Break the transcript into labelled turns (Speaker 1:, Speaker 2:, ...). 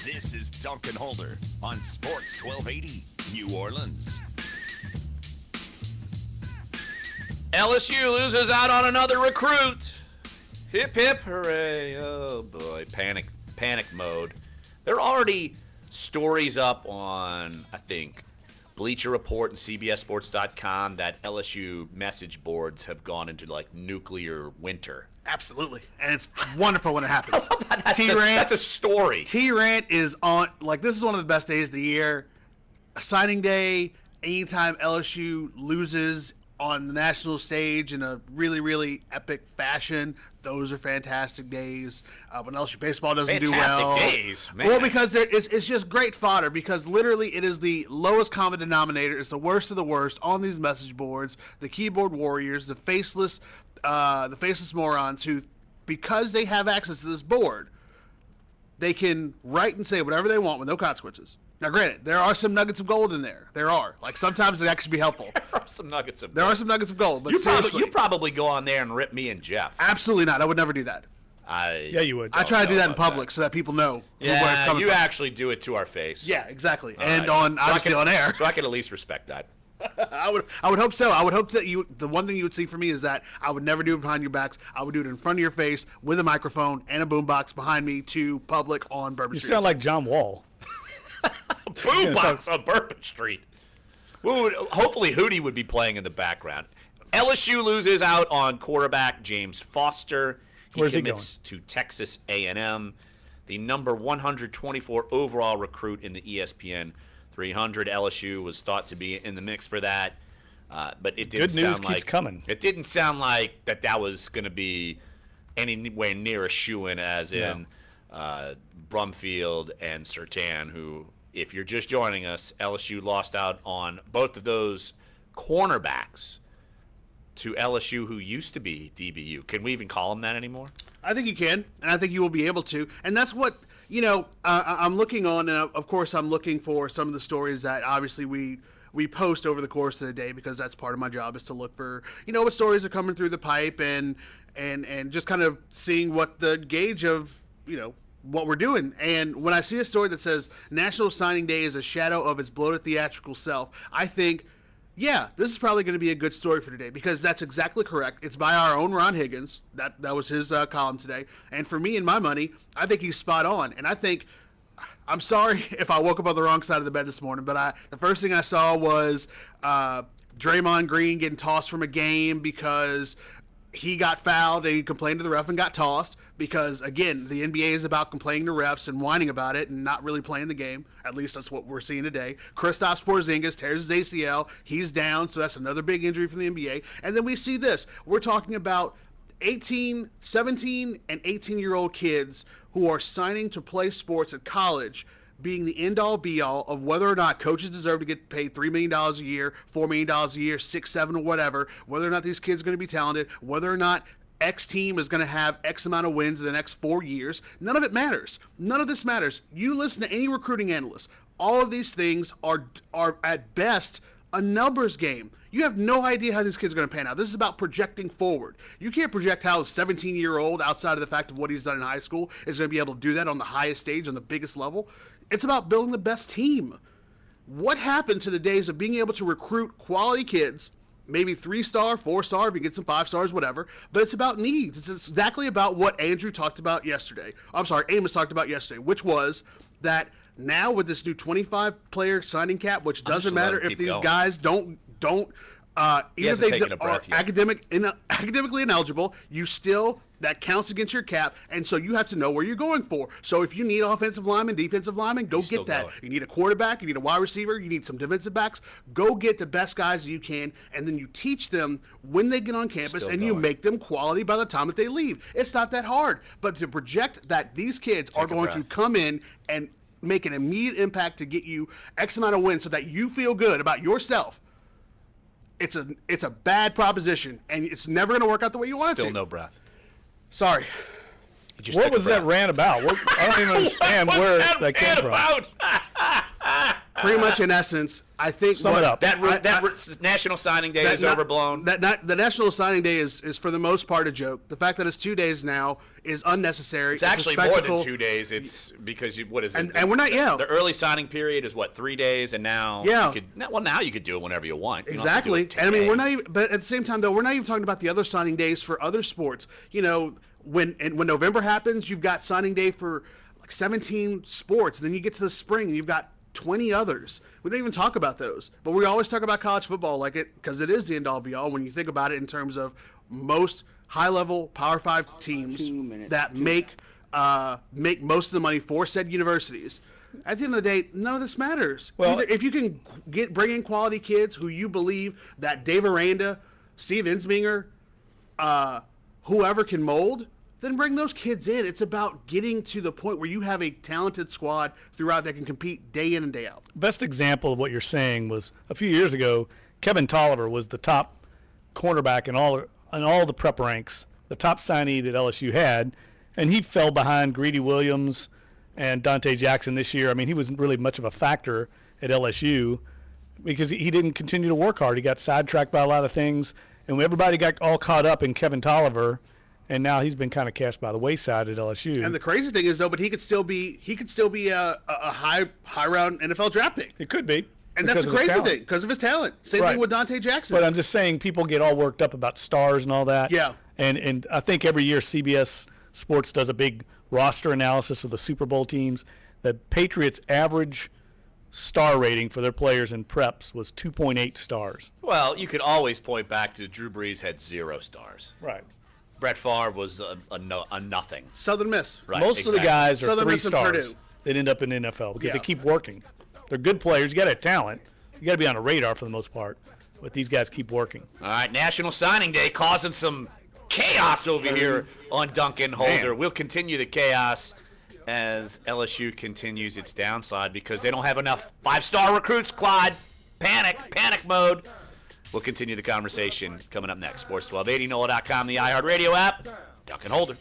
Speaker 1: This is Dunc and Holder on Sports 1280, New Orleans.
Speaker 2: LSU loses out on another recruit. Hip, hip, hooray. Oh, boy. Panic mode. There are already stories up on, I think, Bleacher Report and CBSSports.com that LSU message boards have gone into, like, nuclear winter.
Speaker 3: Absolutely. And it's wonderful when it happens.
Speaker 2: That's a story.
Speaker 3: T-Rant is on, like, this is one of the best days of the year. Signing day, anytime LSU loses on the national stage in a really, really epic fashion, those are fantastic days. When LSU baseball doesn't do well.
Speaker 2: Fantastic days, man.
Speaker 3: Well, because it's just great fodder, because literally it is the lowest common denominator. It's the worst of the worst on these message boards, the keyboard warriors, the faceless morons who, because they have access to this board, they can write and say whatever they want with no consequences. Now, granted, there are some nuggets of gold in there. There are. Like, sometimes it actually be helpful.
Speaker 2: There are some nuggets of
Speaker 3: gold. But
Speaker 2: you probably go on there and rip me and Jeff.
Speaker 3: Absolutely not. I would never do that.
Speaker 4: Yeah, you would.
Speaker 3: I try to do that in public so that people know where it's coming
Speaker 2: you
Speaker 3: from.
Speaker 2: actually do it to our face.
Speaker 3: Yeah, exactly.
Speaker 2: All
Speaker 3: and
Speaker 2: right.
Speaker 3: obviously on air.
Speaker 2: So I can at least respect that.
Speaker 3: I would hope so. I would hope that the one thing you would see from me is that I would never do it behind your backs. I would do it in front of your face with a microphone and a boombox behind me to public on Bourbon Street.
Speaker 4: You sound like John Wall.
Speaker 2: Boombox on Bourbon Street. Hopefully Hootie would be playing in the background. LSU loses out on quarterback James Foster.
Speaker 4: Where's he
Speaker 2: commits to Texas A&M. The number 124 overall recruit in the ESPN 300. LSU was thought to be in the mix for that, but it didn't
Speaker 4: Good news
Speaker 2: sound
Speaker 4: keeps
Speaker 2: like
Speaker 4: coming.
Speaker 2: It didn't sound like that was going to be anywhere near a shoo-in, as in Brumfield and Surtain, who, if you're just joining us, LSU lost out on both of those cornerbacks to LSU, who used to be DBU. Can we even call them that anymore?
Speaker 3: I think you can, and I think you will be able to. And that's what, I'm looking on, and of course I'm looking for some of the stories that obviously we post over the course of the day, because that's part of my job, is to look for, what stories are coming through the pipe and just kind of seeing what the gauge of, what we're doing. And when I see a story that says National Signing Day is a shadow of its bloated theatrical self, I think, yeah, this is probably going to be a good story for today, because that's exactly correct. It's by our own Ron Higgins. That was his column today. And for me and my money, I think he's spot on. And I think, I'm sorry if I woke up on the wrong side of the bed this morning, but the first thing I saw was Draymond Green getting tossed from a game because he got fouled and he complained to the ref and got tossed, because, again, the NBA is about complaining to refs and whining about it and not really playing the game. At least that's what we're seeing today. Kristaps Porzingis tears his ACL. He's down, so that's another big injury for the NBA. And then we see this. We're talking about 17, and 18-year-old kids who are signing to play sports at college, being the end-all, be-all of whether or not coaches deserve to get paid $3 million a year, $4 million a year, 6, 7, or whatever, whether or not these kids are going to be talented, whether or not X team is going to have X amount of wins in the next 4 years. None of it matters. None of this matters. You listen to any recruiting analyst. All of these things are at best a numbers game. You have no idea how these kids are going to pan out. This is about projecting forward. You can't project how a 17-year-old, outside of the fact of what he's done in high school, is going to be able to do that on the highest stage, on the biggest level. It's about building the best team. What happened to the days of being able to recruit quality kids, maybe 3-star, 4-star, if you get some 5 stars, whatever, but it's about needs. It's exactly about what Amos talked about yesterday, which was that now with this new 25-player signing cap, which doesn't matter if these guys don't even if they are academically ineligible, that counts against your cap, and so you have to know where you're going for. So if you need offensive linemen, defensive linemen, go get that. You need a quarterback, you need a wide receiver, you need some defensive backs. Go get the best guys that you can, and then you teach them when they get on campus, and you make them quality by the time that they leave. It's not that hard. But to project that these kids are going to come in and make an immediate impact to get you X amount of wins so that you feel good about yourself, it's a bad proposition, and it's never going to work out the way you want it to.
Speaker 2: Still no breath.
Speaker 3: Sorry.
Speaker 4: What was that rant about? I don't even understand where that came from.
Speaker 3: Pretty much, in essence, I think.
Speaker 4: Sum it up.
Speaker 2: That National Signing Day is overblown.
Speaker 3: The National Signing Day is for the most part a joke. The fact that it's 2 days now is unnecessary.
Speaker 2: It's actually more than 2 days. It's because what is it?
Speaker 3: And we're not.
Speaker 2: The early signing period is what, 3 days, and now now you could do it whenever you want. You
Speaker 3: exactly.
Speaker 2: don't have to do it
Speaker 3: and I mean,
Speaker 2: today.
Speaker 3: we're not even. But at the same time, though, we're not even talking about the other signing days for other sports. You know, when November happens, you've got signing day for like 17 sports. And then you get to the spring, and you've got 20 others. We don't even talk about those, but we always talk about college football like it, because it is the end all be all when you think about it in terms of most high level Power 5 teams that make most of the money for said universities. At the end of the day, none of this matters. Well, if you can bring in quality kids who you believe that Dave Aranda, Steve Ensminger, whoever can mold, then bring those kids in. It's about getting to the point where you have a talented squad throughout that can compete day in and day out.
Speaker 4: Best example of what you're saying was a few years ago, Kevin Tolliver was the top cornerback in all the prep ranks, the top signee that LSU had, and he fell behind Greedy Williams and Dante Jackson this year. I mean, he wasn't really much of a factor at LSU because he didn't continue to work hard. He got sidetracked by a lot of things, and everybody got all caught up in Kevin Tolliver. And now he's been kind of cast by the wayside at LSU.
Speaker 3: And the crazy thing is, though, but he could still be a high round NFL draft pick.
Speaker 4: It could be.
Speaker 3: And that's the crazy thing, because of his talent. Same thing with Dante Jackson.
Speaker 4: But I'm just saying, people get all worked up about stars and all that.
Speaker 3: Yeah.
Speaker 4: And I think every year CBS Sports does a big roster analysis of the Super Bowl teams. The Patriots' average star rating for their players in preps was 2.8 stars.
Speaker 2: Well, you could always point back to Drew Brees had 0 stars.
Speaker 4: Right.
Speaker 2: Brett Favre was a nothing.
Speaker 3: Southern Miss.
Speaker 2: Right,
Speaker 4: Most of the guys are
Speaker 3: Southern
Speaker 4: 3
Speaker 3: Miss and
Speaker 4: stars
Speaker 3: Purdue.
Speaker 4: that end up in the NFL because they keep working. They're good players. You got to have talent. You got to be on a radar for the most part. But these guys keep working.
Speaker 2: All right, National Signing Day causing some chaos over here on Dunc and Holder.
Speaker 4: Man.
Speaker 2: We'll continue the chaos as LSU continues its downside because they don't have enough 5-star recruits, Clyde. Panic mode. We'll continue the conversation coming up next. Sports 1280, NOLA.com, the iHeartRadio app. Dunc and Holder.